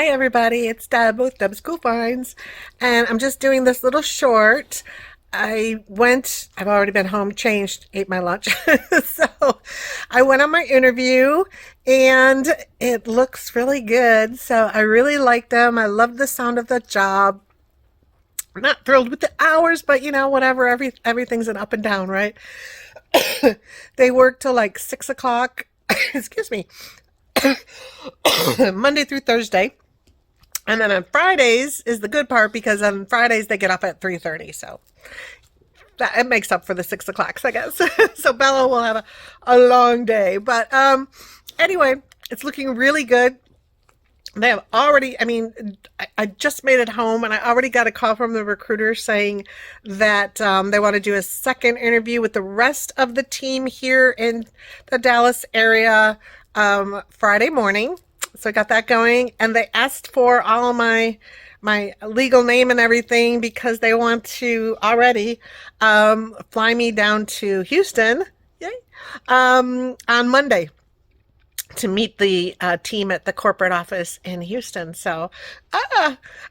Hi everybody, it's Deb with Deb's Cool Finds, and I'm just doing this little short. I've already been home, changed, ate my lunch. So I went on my interview and it looks really good. So I really like them. I love the sound of the job. I'm not thrilled with the hours, but whatever, everything's an up and down, right? They work till like 6 o'clock, excuse me, Monday through Thursday. And then on Fridays is the good part because on Fridays they get off at 3:30. So that it makes up for the 6 o'clocks, I guess. So Bella will have a long day. But anyway, it's looking really good. They have already, I just made it home and I already got a call from the recruiter saying that they want to do a second interview with the rest of the team here in the Dallas area Friday morning. So I got that going, and they asked for all of my legal name and everything because they want to already fly me down to Houston, yay, on Monday to meet the team at the corporate office in Houston. So,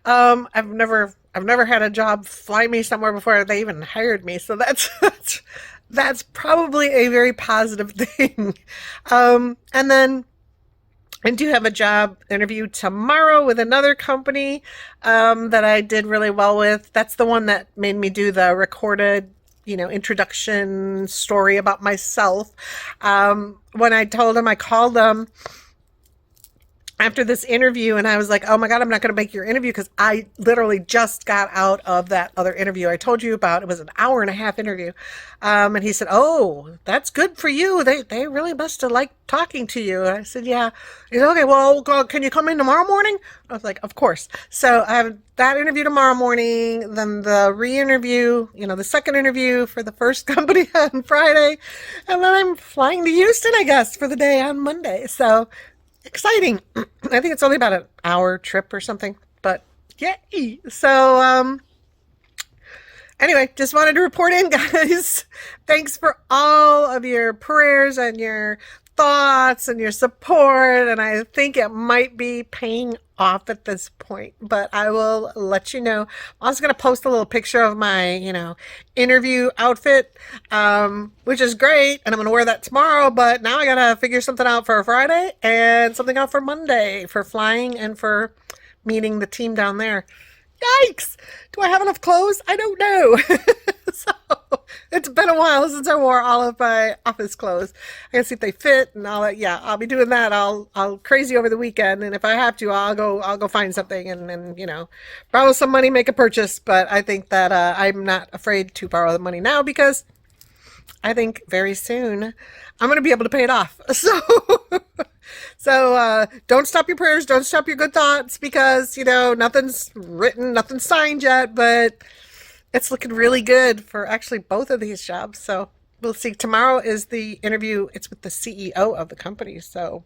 I've never had a job fly me somewhere before they even hired me. So that's probably a very positive thing. And then I do have a job interview tomorrow with another company that I did really well with. That's the one that made me do the recorded, introduction story about myself. When I told them, I called them after this interview and I was like, oh my God, I'm not going to make your interview because I literally just got out of that other interview I told you about. It was an hour and a half interview. And he said, oh, that's good for you. They really must have liked talking to you. And I said, yeah. He said, okay, well, can you come in tomorrow morning? I was like, of course. So I have that interview tomorrow morning, then the re-interview, the second interview for the first company on Friday. And then I'm flying to Houston, I guess, for the day on Monday. So exciting. I think it's only about an hour trip or something, but yay. So, anyway, just wanted to report in, guys. Thanks for all of your prayers and your thoughts and your support. And I think it might be paying off at this point, but I will let you know. I was going to post a little picture of my, interview outfit, which is great. And I'm going to wear that tomorrow, but now I got to figure something out for Friday and something out for Monday for flying and for meeting the team down there. Yikes! Do I have enough clothes? I don't know. So it's been a while since I wore all of my office clothes. I gotta see if they fit and all that. Yeah, I'll be doing that. I'll crazy over the weekend, and if I have to, I'll go find something and borrow some money, make a purchase. But I think that I'm not afraid to borrow the money now because I think very soon I'm going to be able to pay it off. So don't stop your prayers, don't stop your good thoughts because, nothing's written, nothing's signed yet, but it's looking really good for actually both of these jobs. So we'll see. Tomorrow is the interview. It's with the CEO of the company. So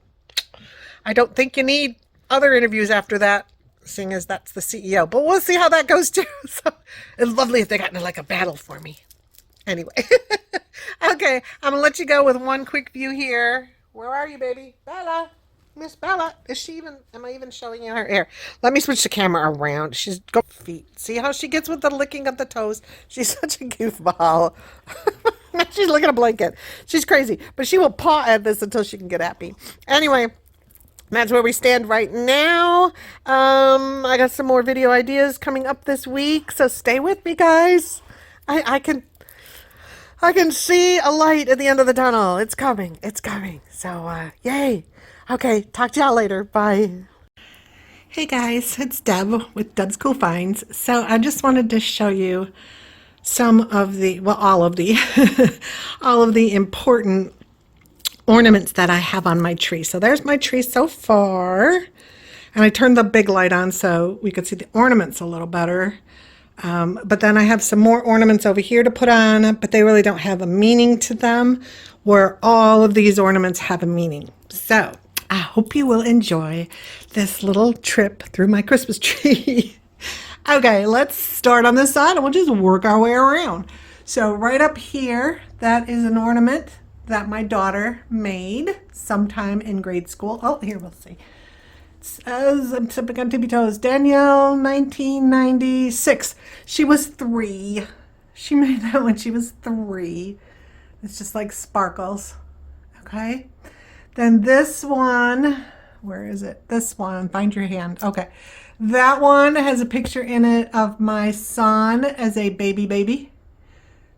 I don't think you need other interviews after that, seeing as that's the CEO, but we'll see how that goes too. So it's lovely if they got into like a battle for me. Anyway, okay, I'm gonna let you go with one quick view here. Where are you, baby? Bella, Miss Bella. Am I even showing you her hair? Let me switch the camera around. She's go feet. See how she gets with the licking of the toes? She's such a goofball. She's licking a blanket. She's crazy, but she will paw at this until she can get happy. Anyway, that's where we stand right now. I got some more video ideas coming up this week, so stay with me, guys. I can see a light at the end of the tunnel. It's coming. It's coming. So, yay. Okay, talk to y'all later. Bye. Hey guys, it's Deb with Deb's Cool Finds. So I just wanted to show you some of the, well, all of the, all of the important ornaments that I have on my tree. So there's my tree so far. And I turned the big light on so we could see the ornaments a little better. But then I have some more ornaments over here to put on, but they really don't have a meaning to them, where all of these ornaments have a meaning. So I hope you will enjoy this little trip through my Christmas tree. Okay, let's start on this side and we'll just work our way around. So right up here, that is an ornament that my daughter made sometime in grade school. Oh, here, we'll see. Says, I'm stepping on tippy toes, Danielle, 1996. She was 3. She made that when she was 3. It's just like sparkles. Okay. Then this one, where is it? This one, find your hand. Okay. That one has a picture in it of my son as a baby.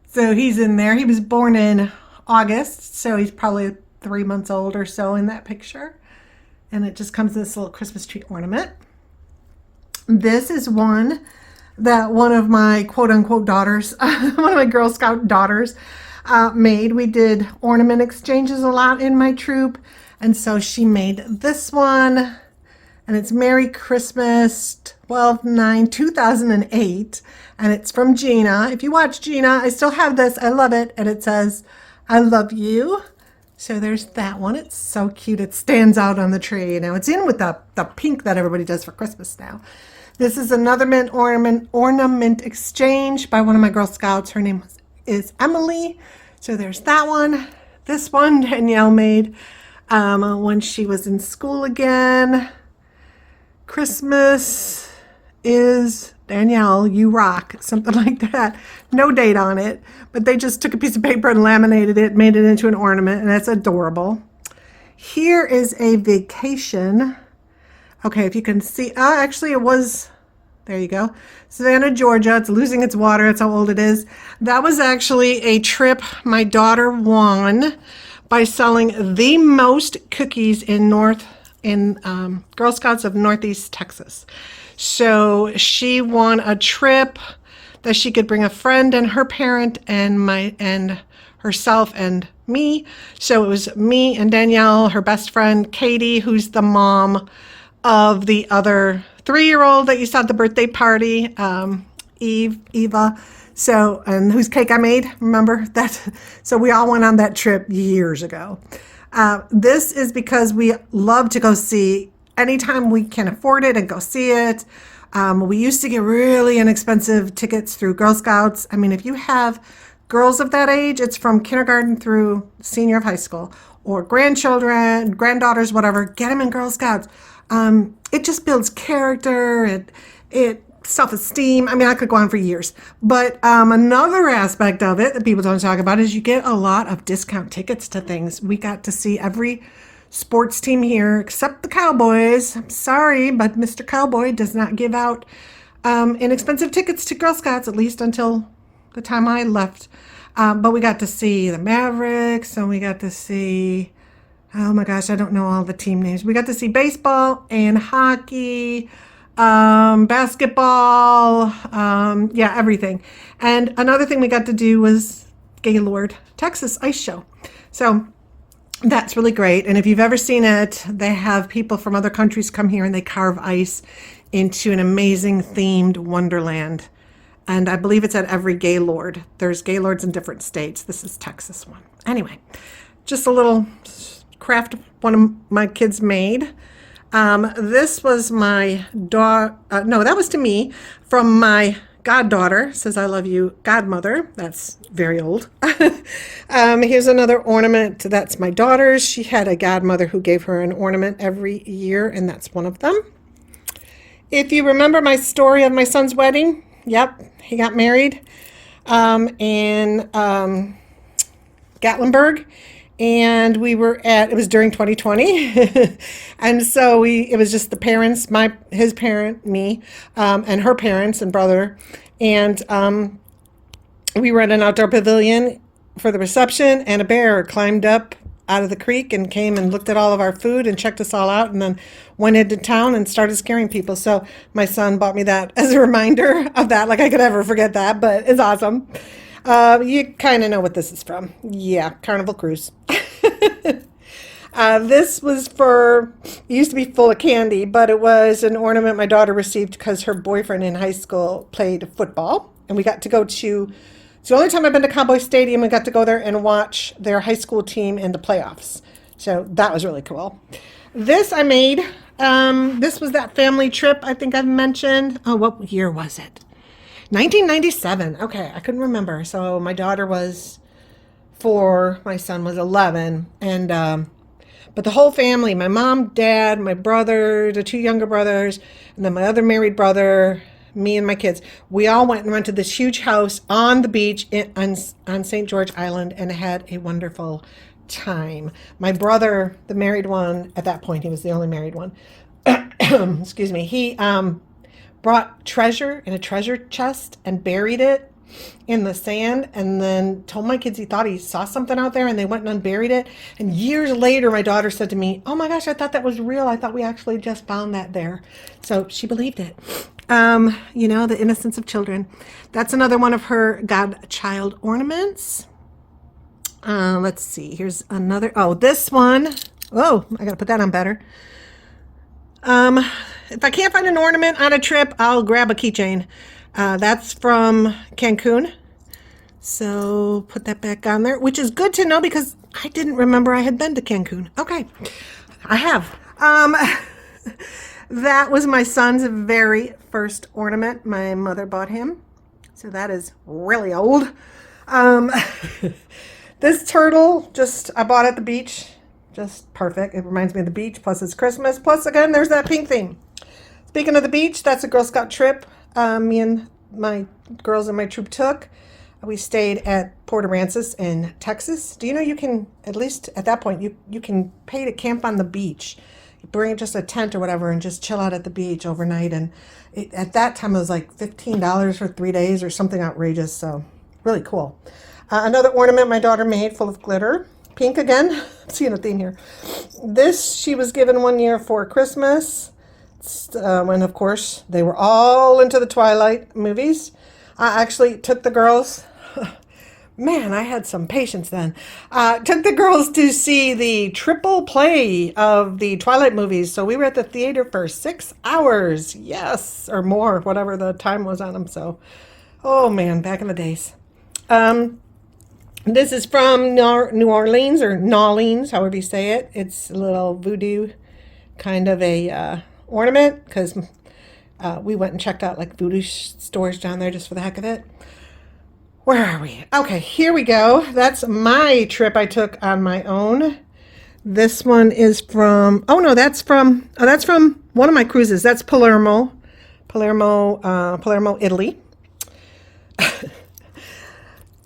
So he's in there. He was born in August, so he's probably 3 months old or so in that picture. And it just comes in this little Christmas tree ornament. This is one that one of my quote-unquote daughters, one of my Girl Scout daughters, made. We did ornament exchanges a lot in my troop, and so she made this one, and it's Merry Christmas 12/9/2008, and it's from Gina. If you watch Gina, I still have this. I love it, and it says, "I love you." So there's that one. It's so cute. It stands out on the tree. Now it's in with the pink that everybody does for Christmas now. This is another mint ornament exchange by one of my Girl Scouts. Her name is Emily. So there's that one. This one Danielle made when she was in school again. Christmas is Danielle, you rock, something like that. No date on it, but they just took a piece of paper and laminated it, made it into an ornament, and that's adorable. Here is a vacation. Okay, if you can see, actually it was, there you go, Savannah, Georgia. It's losing its water. That's how old it is. That was actually a trip my daughter won by selling the most cookies in Girl Scouts of Northeast Texas. So she won a trip that she could bring a friend and her parent and herself and me. So it was me and Danielle, her best friend Katie, who's the mom of the other 3-year-old that you saw at the birthday party, Eva. So, and whose cake I made, remember that? So we all went on that trip years ago. This is because we love to go see anytime we can afford it and go see it. We used to get really inexpensive tickets through Girl Scouts. I mean, if you have girls of that age, it's from kindergarten through senior of high school, or grandchildren, granddaughters, whatever, get them in Girl Scouts. It just builds character, it self-esteem. I mean, I could go on for years. But another aspect of it that people don't talk about is you get a lot of discount tickets to things. We got to see every sports team here except the Cowboys. I'm sorry, but Mr. Cowboy does not give out inexpensive tickets to Girl Scouts, at least until the time I left. But we got to see the Mavericks, and we got to see, oh my gosh, I don't know all the team names. We got to see baseball and hockey, basketball, yeah, everything. And another thing we got to do was Gaylord, Texas Ice Show. So that's really great. And if you've ever seen it, they have people from other countries come here and they carve ice into an amazing themed wonderland. And I believe it's at every Gaylord. There's Gaylords in different states. This is Texas one. Anyway, just a little craft one of my kids made. This was my daughter, no, that was to me from my goddaughter. Says, "I love you, godmother." That's very old. Here's another ornament. That's my daughter's. She had a godmother who gave her an ornament every year, and that's one of them. If you remember my story of my son's wedding, yep, he got married in Gatlinburg. And we were it was during 2020. And so it was just the parents, his parent, me, and her parents and brother. And we were at an outdoor pavilion for the reception, and a bear climbed up out of the creek and came and looked at all of our food and checked us all out, and then went into town and started scaring people. So my son bought me that as a reminder of that. Like I could ever forget that, but it's awesome. You kind of know what this is from. Yeah, Carnival Cruise. This was it used to be full of candy, but it was an ornament my daughter received because her boyfriend in high school played football. And we got to go to, it's the only time I've been to Cowboy Stadium. We got to go there and watch their high school team in the playoffs. So that was really cool. This I made, this was that family trip I think I've mentioned. Oh, what year was it? 1997. Okay, I couldn't remember. So my daughter was 4, my son was 11, and But the whole family, my mom, dad, my brother, the two younger brothers, and then my other married brother, me and my kids, we all went and rented this huge house on the beach on St. George Island and had a wonderful time. My brother, the married one, at that point, he was the only married one. Excuse me. He brought treasure in a treasure chest and buried it in the sand, and then told my kids he thought he saw something out there, and they went and unburied it. And years later, my daughter said to me, "Oh my gosh, I thought that was real. I thought we actually just found that there." So she believed it. The innocence of children. That's another one of her godchild ornaments. Let's see. Here's another. Oh, this one. Oh, I got to put that on better. If I can't find an ornament on a trip, I'll grab a keychain. That's from Cancun. So put that back on there, which is good to know because I didn't remember I had been to Cancun. Okay, I have. That was my son's very first ornament my mother bought him. So that is really old. This turtle, I bought at the beach. Just perfect. It reminds me of the beach, plus it's Christmas. Plus, again, there's that pink theme. Speaking of the beach, that's a Girl Scout trip me and my girls in my troop took. We stayed at remembrances in Texas. Do you know you can, at least at that point, you can pay to camp on the beach. You bring just a tent or whatever and just chill out at the beach overnight. And at that time, it was like $15 for 3 days or something outrageous. So really cool. Another ornament my daughter made full of glitter. Pink again. I'm seeing a theme here. This she was given one year for Christmas. When, of course, they were all into the Twilight movies. I actually took the girls. Man, I had some patience then. Took the girls to see the triple play of the Twilight movies. So we were at the theater for 6 hours. Yes, or more, whatever the time was on them. So, oh man, back in the days. This is from New Orleans, or Nolines, however you say it. It's a little voodoo kind of a ornament, because we went and checked out like voodoo stores down there just for the heck of it. Where are we? Okay, here we go. That's my trip I took on my own. This one is from, that's from one of my cruises. That's Palermo, Italy.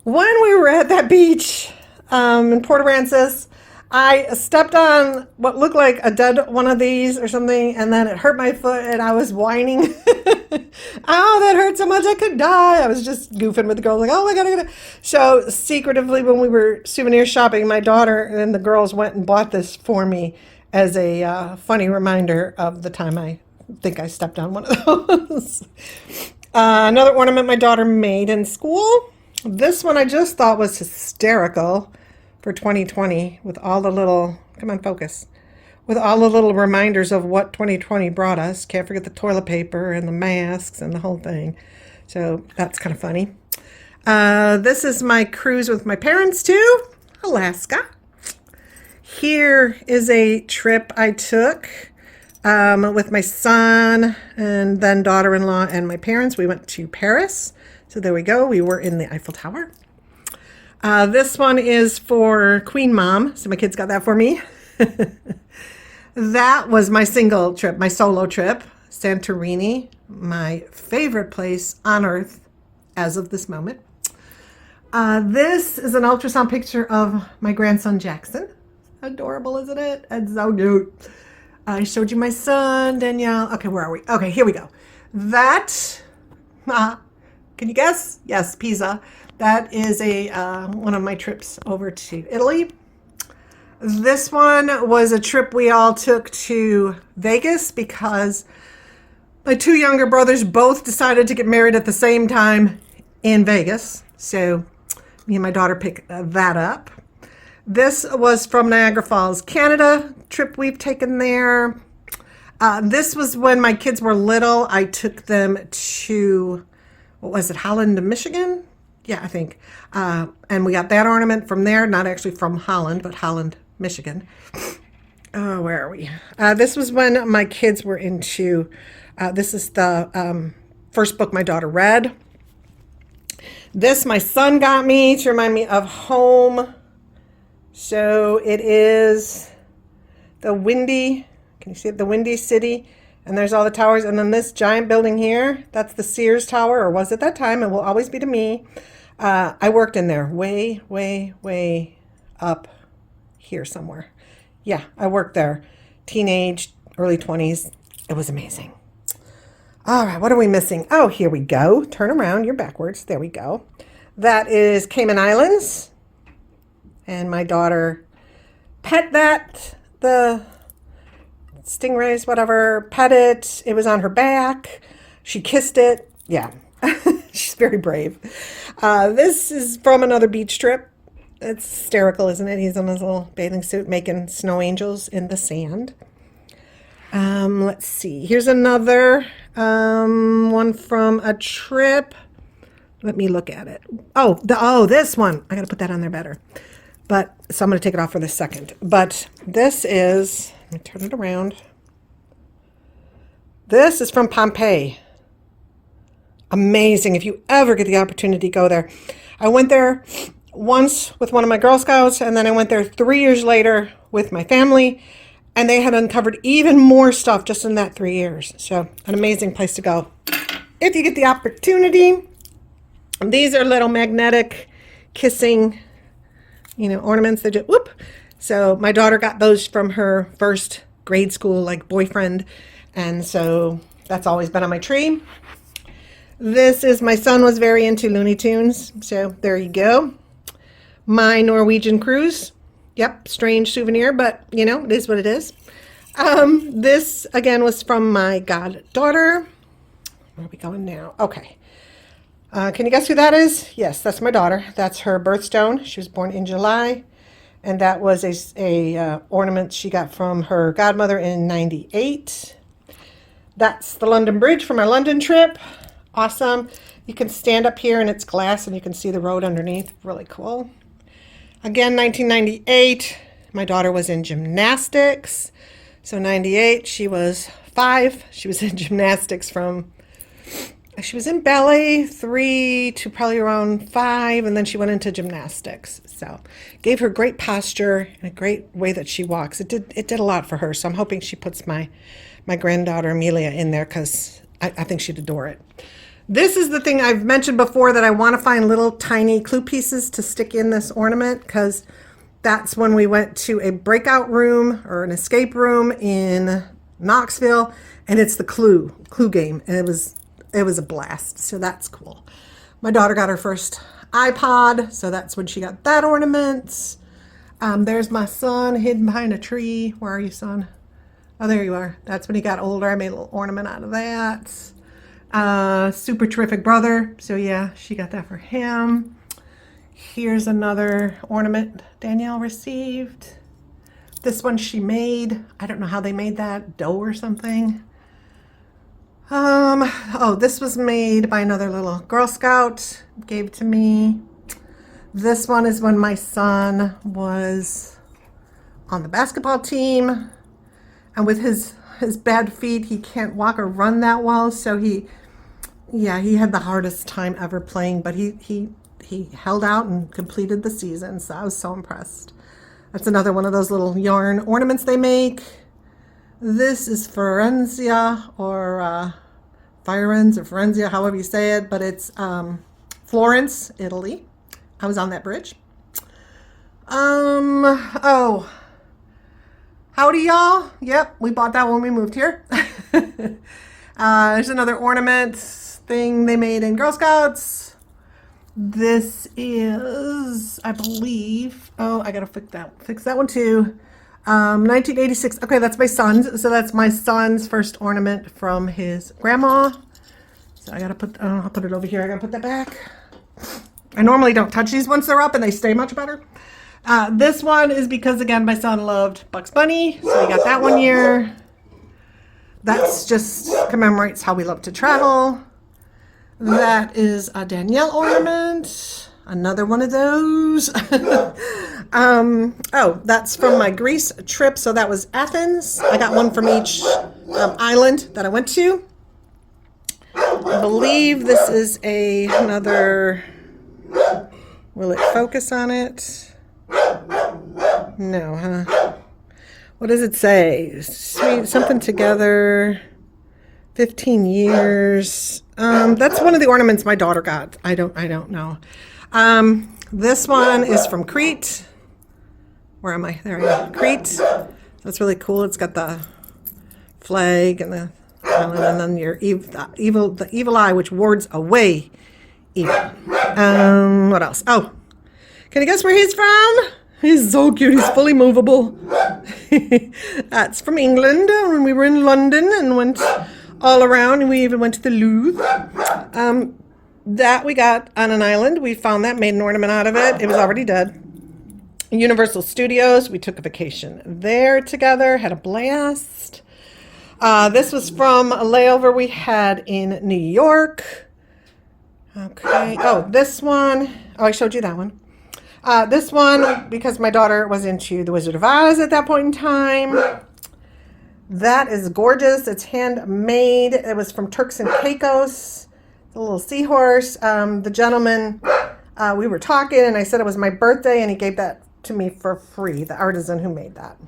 When we were at that beach in Remembrances, I stepped on what looked like a dead one of these or something, and then it hurt my foot, and I was whining. Oh, that hurt so much I could die. I was just goofing with the girls, like, oh my God, I gotta. So secretively, when we were souvenir shopping, my daughter and the girls went and bought this for me as a funny reminder of the time I think I stepped on one of those. Another ornament my daughter made in school. This one I just thought was hysterical for 2020 with all the little, come on, focus, with all the little reminders of what 2020 brought us. Can't forget the toilet paper and the masks and the whole thing. So that's kind of funny. This is my cruise with my parents to Alaska. Here is a trip I took with my son and then daughter-in-law and my parents. We went to Paris. So there we go. We were in the Eiffel Tower. This one is for Queen Mom. So my kids got that for me. That was my single trip, my solo trip. Santorini, my favorite place on earth as of this moment. This is an ultrasound picture of my grandson Jackson. Adorable, isn't it? And so cute. I showed you my son, Danielle. Okay, where are we? Okay, here we go. That, can you guess? Yes, Pisa. That is one of my trips over to Italy. This one was a trip we all took to Vegas because my two younger brothers both decided to get married at the same time in Vegas. So me and my daughter picked that up. This was from Niagara Falls, Canada, trip we've taken there. This was when my kids were little. I took them to, what was it, Holland, Michigan? Yeah, I think. And we got that ornament from there, not actually from Holland, but Holland, Michigan. Oh, where are we? This was when my kids were into, this is the first book my daughter read. This my son got me to remind me of home. So it is the windy, can you see it? The Windy City. And there's all the towers. And then this giant building here, that's the Sears Tower, or was at that time. It will always be to me. I worked in there way, way, way up here somewhere. Yeah, I worked there. Teenage, early 20s. It was amazing. All right, what are we missing? Oh, here we go. Turn around. You're backwards. There we go. That is Cayman Islands. And my daughter pet that, the stingrays, whatever, pet it. It was on her back. She kissed it. Yeah, she's very brave. This is from another beach trip. It's hysterical, isn't it? He's in his little bathing suit making snow angels in the sand. Let's see. Here's another one from a trip. Let me look at it. Oh, this one. I got to put that on there better. But so I'm going to take it off for the second. But this is, let me turn it around. This is from Pompeii. Amazing. If you ever get the opportunity, go there. I went there once with one of my Girl Scouts, and then I went there 3 years later with my family, and they had uncovered even more stuff just in that 3 years. So an amazing place to go if you get the opportunity. These are little magnetic kissing, ornaments. They just whoop. So my daughter got those from her first grade school boyfriend, and so that's always been on my tree. This is, my son was very into Looney Tunes, so there you go. My Norwegian cruise. Yep, strange souvenir, but it is what it is. This again was from my goddaughter. Where are we going now? Okay. Can you guess who that is? Yes, that's my daughter. That's her birthstone. She was born in July, and that was a ornament she got from her godmother in '98. That's the London Bridge from our London trip. Awesome. You can stand up here and it's glass and you can see the road underneath. Really cool. Again, 1998, my daughter was in gymnastics. So 98, she was 5. She was in gymnastics she was in ballet 3 to probably around 5, and then she went into gymnastics. So gave her great posture and a great way that she walks. It did a lot for her. So I'm hoping she puts my granddaughter Amelia in there, because I think she'd adore it. This is the thing I've mentioned before, that I want to find little tiny clue pieces to stick in this ornament, because that's when we went to a breakout room or an escape room in Knoxville, and it's the clue game, and it was a blast. So that's cool. My daughter got her first iPod, so that's when she got that ornament. There's my son hidden behind a tree. Where are you, son? Oh, there you are. That's when he got older. I made a little ornament out of that. Super terrific brother. So yeah, she got that for him. Here's another ornament Danielle received. This one she made. I don't know how they made that. Dough or something. This was made by another little Girl Scout. Gave to me. This one is when my son was on the basketball team. And with his bad feet, he can't walk or run that well. So he had the hardest time ever playing, but he held out and completed the season. So I was so impressed. That's another one of those little yarn ornaments they make. This is Firenze, or Firenze, or Firenze, however you say it, but it's Florence, Italy. I was on that bridge. Howdy, y'all. Yep, we bought that when we moved here. There's another ornament thing they made in Girl Scouts. This is, I believe, I gotta fix that one too. 1986. Okay, that's my son's. So that's my son's first ornament from his grandma. So I gotta I'll put it over here. I gotta put that back. I normally don't touch these once they're up, and they stay much better. This one is because, again, my son loved Bugs Bunny, so he got that one year. That's just commemorates how we love to travel. That is a Danielle ornament. Another one of those. That's from my Greece trip. So that was Athens. I got one from each island that I went to. I believe this is another. Will it focus on it? No, huh? What does it say? Sweet something together. 15 years. That's one of the ornaments my daughter got. I don't know. This one is from Crete. Where am I? There I am. Crete. That's really cool. It's got the flag and the island, and then the evil eye, which wards away evil. What else? Oh, can you guess where he's from? He's so cute. He's fully movable. That's from England. When we were in London and went all around, and we even went to the Louvre. That we got on an island. We found that, made an ornament out of it. It was already dead. Universal Studios. We took a vacation there together. Had a blast. This was from a layover we had in New York. Okay. Oh, this one. Oh, I showed you that one. This one, because my daughter was into The Wizard of Oz at that point in time. That is gorgeous. It's handmade. It was from Turks and Caicos. The little seahorse. The gentleman, we were talking, and I said it was my birthday, and he gave that to me for free, the artisan who made that.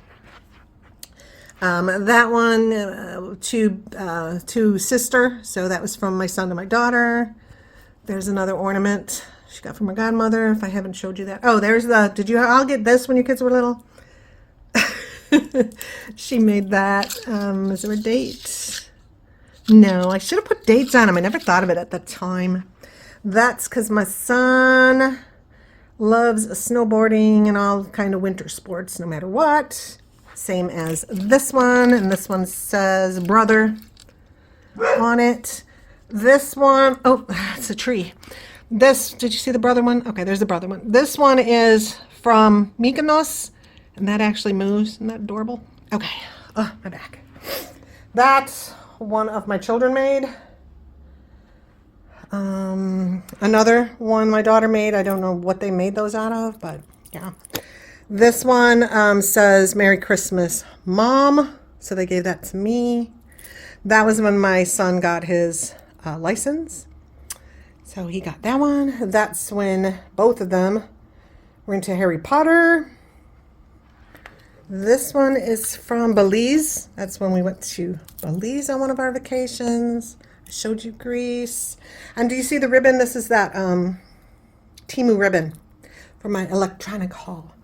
That one, to sister. So that was from my son to my daughter. There's another ornament she got from her godmother, if I haven't showed you that. Oh, there's did you all get this when your kids were little? She made that. Is there a date? No, I should have put dates on them. I never thought of it at the time. That's because my son loves snowboarding and all kind of winter sports, no matter what. Same as this one, and this one says brother on it. This one, oh, it's a tree. This, did you see the brother one? Okay, there's the brother one. This one is from Mykonos, and that actually moves. Isn't that adorable? Okay, oh, my back. That's one of my children made. Another one my daughter made. I don't know what they made those out of, but yeah. This one says Merry Christmas, Mom. So they gave that to me. That was when my son got his license. So he got that one. That's when both of them were into Harry Potter. This one is from Belize. That's when we went to Belize on one of our vacations. I showed you Greece. And do you see the ribbon? This is that Temu ribbon for my electronic haul.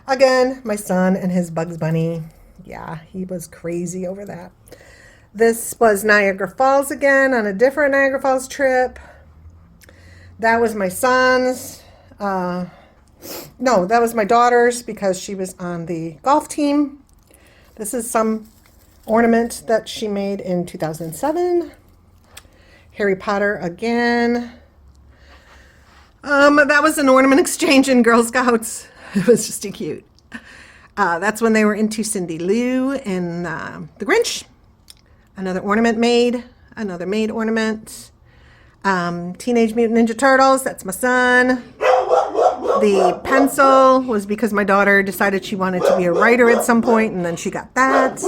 Again, my son and his Bugs Bunny. Yeah, he was crazy over that. This was Niagara Falls again on a different Niagara Falls trip. That was my son's. No, that was my daughter's because she was on the golf team. This is some ornament that she made in 2007. Harry Potter again. That was an ornament exchange in Girl Scouts. It was just too cute. That's when they were into Cindy Lou and the Grinch. Another ornament made. Another made ornament. Teenage Mutant Ninja Turtles. That's my son. The pencil was because my daughter decided she wanted to be a writer at some point, and then she got that.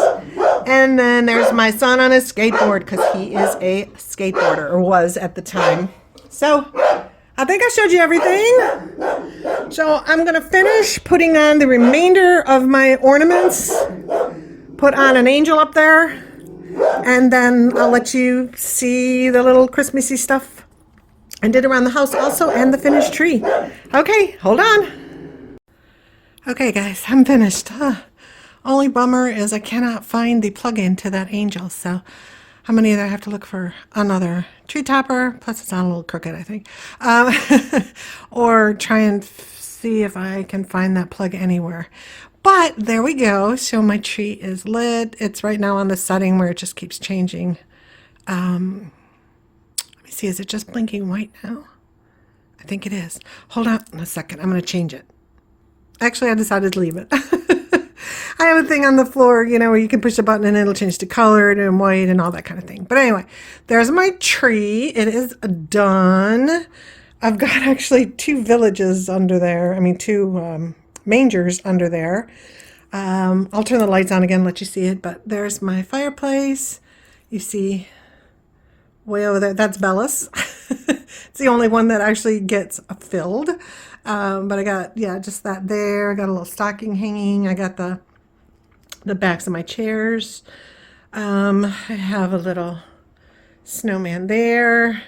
And then there's my son on his skateboard because he is a skateboarder, or was at the time. So I think I showed you everything. So I'm going to finish putting on the remainder of my ornaments. Put on an angel up there. And then I'll let you see the little Christmassy stuff I did around the house also, and the finished tree. Okay, hold on. Okay, guys, I'm finished. Only bummer is I cannot find the plug-in to that angel, so I'm going to either have to look for another tree topper, plus it's on a little crooked, I think, or try and see if I can find that plug anywhere. But there we go. So my tree is lit. It's right now on the setting where it just keeps changing. Let me see. Is it just blinking white now? I think it is. Hold on a second. I'm going to change it. Actually, I decided to leave it. I have a thing on the floor, you know, where you can push a button and it'll change to colored and white and all that kind of thing. But anyway, there's my tree. It is done. I've got actually two villages under there. I mean, two mangers under there. I'll turn the lights on again, let you see it. But there's my fireplace. You see way over there. That's Bella's. It's the only one that actually gets filled. But I got, yeah, just that there. I got a little stocking hanging. I got the the backs of my chairs. I have a little snowman there.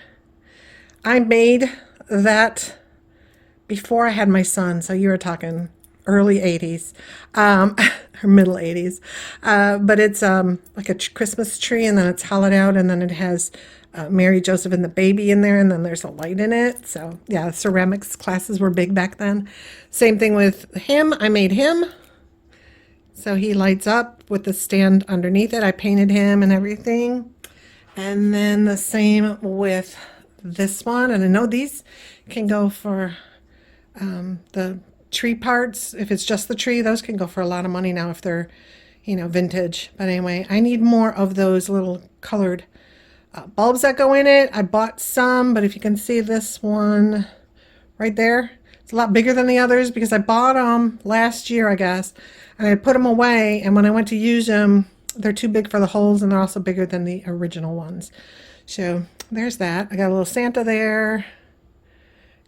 I made that before I had my son, so you were talking early 80s, or middle 80s. But it's like a Christmas tree, and then it's hollowed out, and then it has Mary, Joseph, and the baby in there, and then there's a light in it. So yeah, ceramics classes were big back then. Same thing with him. I made him. So he lights up with the stand underneath it. I painted him and everything. And then the same with this one. And I know these can go for the tree parts. If it's just the tree, those can go for a lot of money now if they're, vintage. But anyway, I need more of those little colored bulbs that go in it. I bought some, but if you can see this one right there, it's a lot bigger than the others because I bought them last year, I guess, and I put them away, and when I went to use them, they're too big for the holes, and they're also bigger than the original ones. So there's that. I got a little Santa there,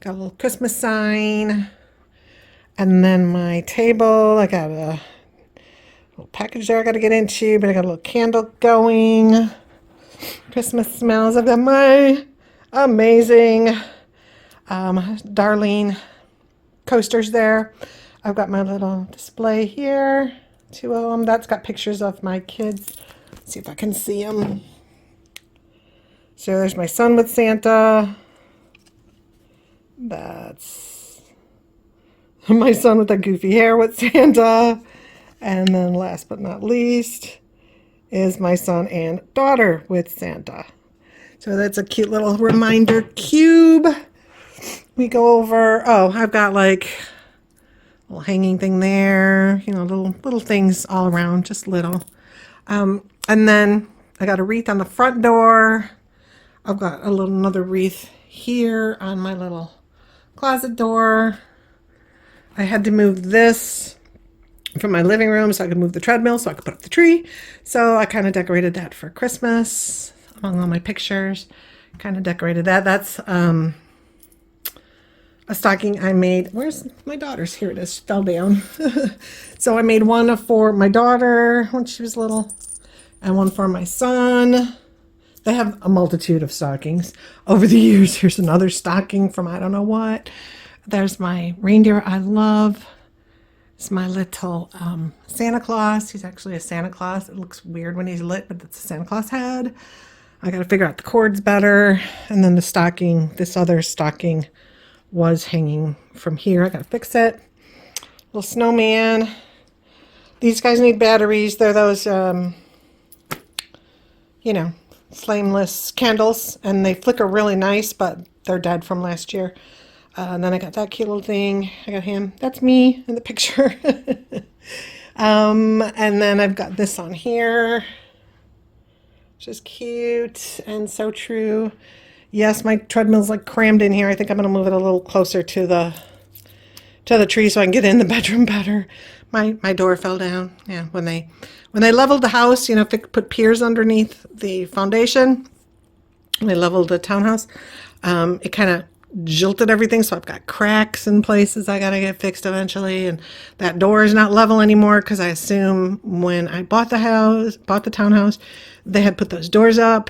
got a little Christmas sign, and then my table, I got a little package there I got to get into, but I got a little candle going. Christmas smells. I've got my amazing Darlene coasters there. I've got my little display here, 2 of them. That's got pictures of my kids. Let's see if I can see them. So there's my son with Santa. That's my son with the goofy hair with Santa. And then last but not least is my son and daughter with Santa. So that's a cute little reminder cube. We go over, I've got like a little hanging thing there, little things all around, just little. And then I got a wreath on the front door. I've got another wreath here on my little closet door. I had to move this from my living room so I could move the treadmill so I could put up the tree. So I kind of decorated that for Christmas among all my pictures. Kind of decorated that. That's a stocking I made. Where's my daughter's? Here it is. Fell down. So I made one for my daughter when she was little and one for my son. They have a multitude of stockings over the years. Here's another stocking from I don't know what. There's my reindeer I love. It's my little Santa Claus. He's actually a Santa Claus. It looks weird when he's lit, but it's a Santa Claus head. I got to figure out the cords better. And then the stocking, this other stocking was hanging from here. I got to fix it. Little snowman. These guys need batteries. They're those, flameless candles. And they flicker really nice, but they're dead from last year. And then I got that cute little thing. I got him. That's me in the picture. And then I've got this on here. Just cute and so true. Yes, my treadmill's like crammed in here. I think I'm going to move it a little closer to the tree so I can get in the bedroom better. My door fell down. Yeah, when they leveled the house, put piers underneath the foundation. They leveled the townhouse. It kind of jilted everything, so I've got cracks in places I gotta get fixed eventually, and that door is not level anymore because I assume when I bought the townhouse, they had put those doors up,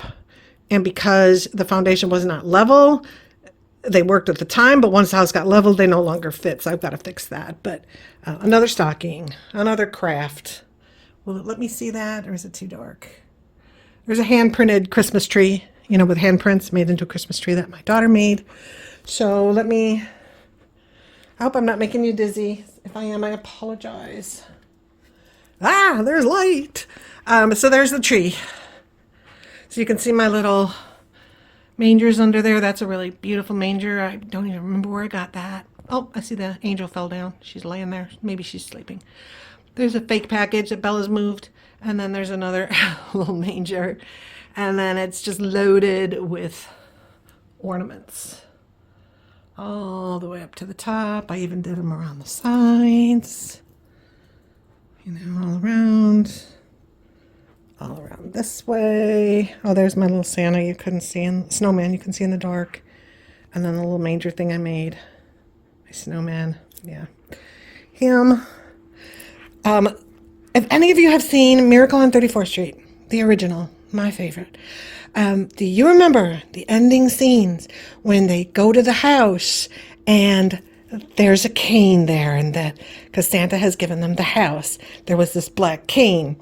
and because the foundation was not level, they worked at the time, but once the house got leveled, they no longer fit, so I've got to fix that. But another stocking, another craft. Will it let me see that, or is it too dark? There's a hand-printed Christmas tree, with handprints made into a Christmas tree that my daughter made. So I hope I'm not making you dizzy. If I am, I apologize. There's light. So there's the tree. So you can see my little mangers under there. That's a really beautiful manger. I don't even remember where I got that. Oh, I see the angel fell down. She's laying there. Maybe she's sleeping. There's a fake package that Bella's moved. And then there's another little manger. And then it's just loaded with ornaments. All the way up to the top. I even did them around the sides. All around this way. Oh, there's my little Santa you couldn't see, snowman you can see in the dark. And then the little manger thing I made. My snowman, yeah. Him. If any of you have seen Miracle on 34th Street, the original, my favorite, do you remember the ending scenes when they go to the house and there's a cane there, and that because Santa has given them the house, there was this black cane.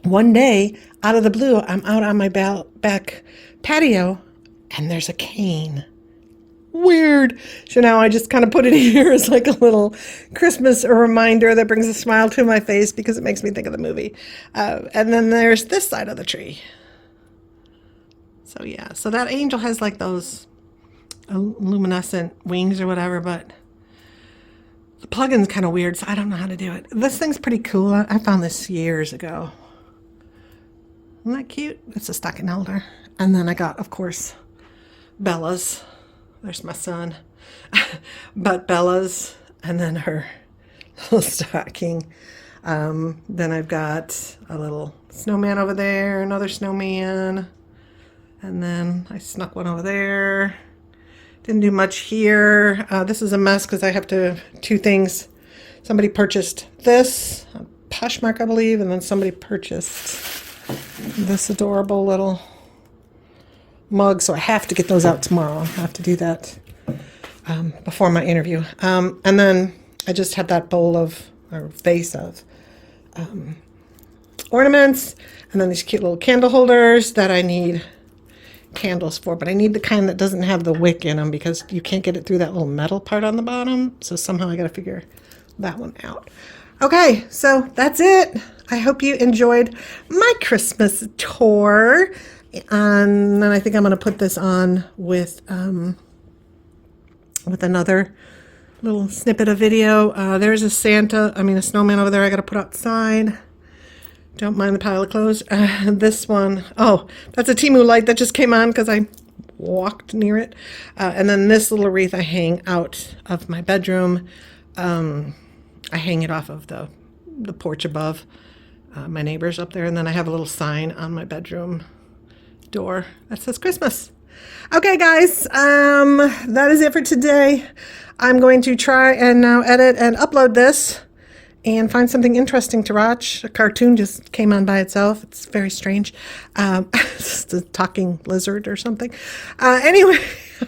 One day, out of the blue, I'm out on my back patio, and there's a cane. Weird. So now I just kind of put it here as like a little Christmas reminder that brings a smile to my face because it makes me think of the movie. And then there's this side of the tree. So yeah, so that angel has like those luminescent wings or whatever, but the plugin's kind of weird, so I don't know how to do it. This thing's pretty cool. I found this years ago. Isn't that cute? It's a stocking holder. And then I got, of course, Bella's. There's my son. But Bella's, and then her little stocking. Then I've got a little snowman over there, another snowman. And then I snuck one over there. Didn't do much here. This is a mess because I have to, two things. Somebody purchased this, Poshmark, I believe, and then somebody purchased this adorable little mug, so I have to get those out tomorrow. I have to do that before my interview. And then I just had that bowl of, or vase of ornaments, and then these cute little candle holders that I need candles for, but I need the kind that doesn't have the wick in them because you can't get it through that little metal part on the bottom, so somehow I got to figure that one out. Okay, so that's it. I hope you enjoyed my Christmas tour. And then I think I'm going to put this on with another little snippet of video. There's a snowman over there I got to put outside. Don't mind the pile of clothes. This one, oh, that's a Temu light that just came on because I walked near it. And then this little wreath I hang out of my bedroom. I hang it off of the porch above my neighbors up there. And then I have a little sign on my bedroom door that says Christmas. Okay, guys, that is it for today. I'm going to try and now edit and upload this and find something interesting to watch. A cartoon just came on by itself. It's very strange. It's a talking lizard or something. Anyway,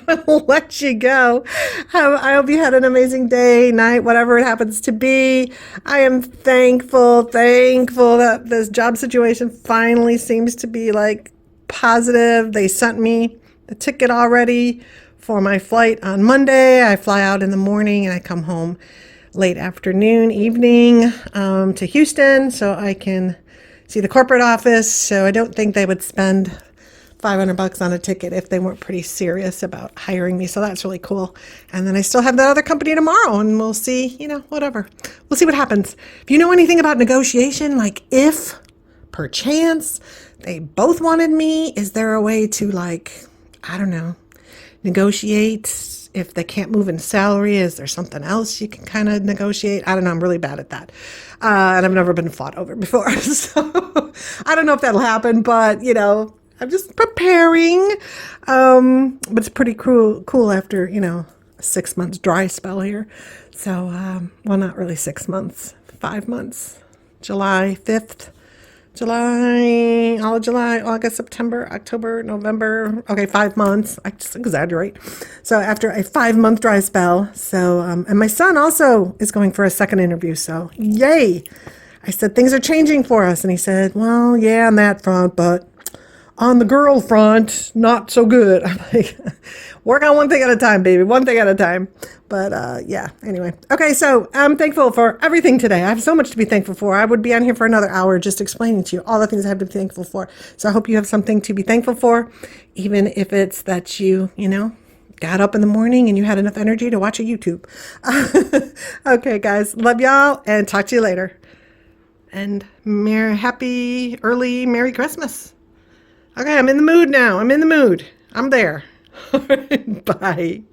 I'll let you go. I hope you had an amazing day, night, whatever it happens to be. I am thankful that this job situation finally seems to be like positive. They sent me the ticket already for my flight on Monday. I fly out in the morning and I come home late afternoon, evening to Houston so I can see the corporate office. So I don't think they would spend $500 on a ticket if they weren't pretty serious about hiring me. So that's really cool. And then I still have that other company tomorrow and we'll see, whatever. We'll see what happens. If you know anything about negotiation, like if perchance they both wanted me, is there a way to negotiate? If they can't move in salary, is there something else you can kind of negotiate? I don't know. I'm really bad at that. And I've never been fought over before. So I don't know if that'll happen, but, I'm just preparing. But it's pretty cool after, a 6 months dry spell here. So, well, not really 6 months, 5 months, July 5th. All of July, August, September, October, November. Okay, 5 months. I just exaggerate. So after a 5-month dry spell. So, and my son also is going for a second interview. So yay. I said, things are changing for us. And he said, well, yeah, on that front, but on the girl front, not so good. I'm like, work on one thing at a time, baby. One thing at a time. But yeah, anyway. Okay, so I'm thankful for everything today. I have so much to be thankful for. I would be on here for another hour just explaining to you all the things I have to be thankful for. So I hope you have something to be thankful for, even if it's that you got up in the morning and you had enough energy to watch a YouTube. Okay, guys. Love y'all and talk to you later. And happy early Merry Christmas. Okay, I'm in the mood now. I'm there. Bye.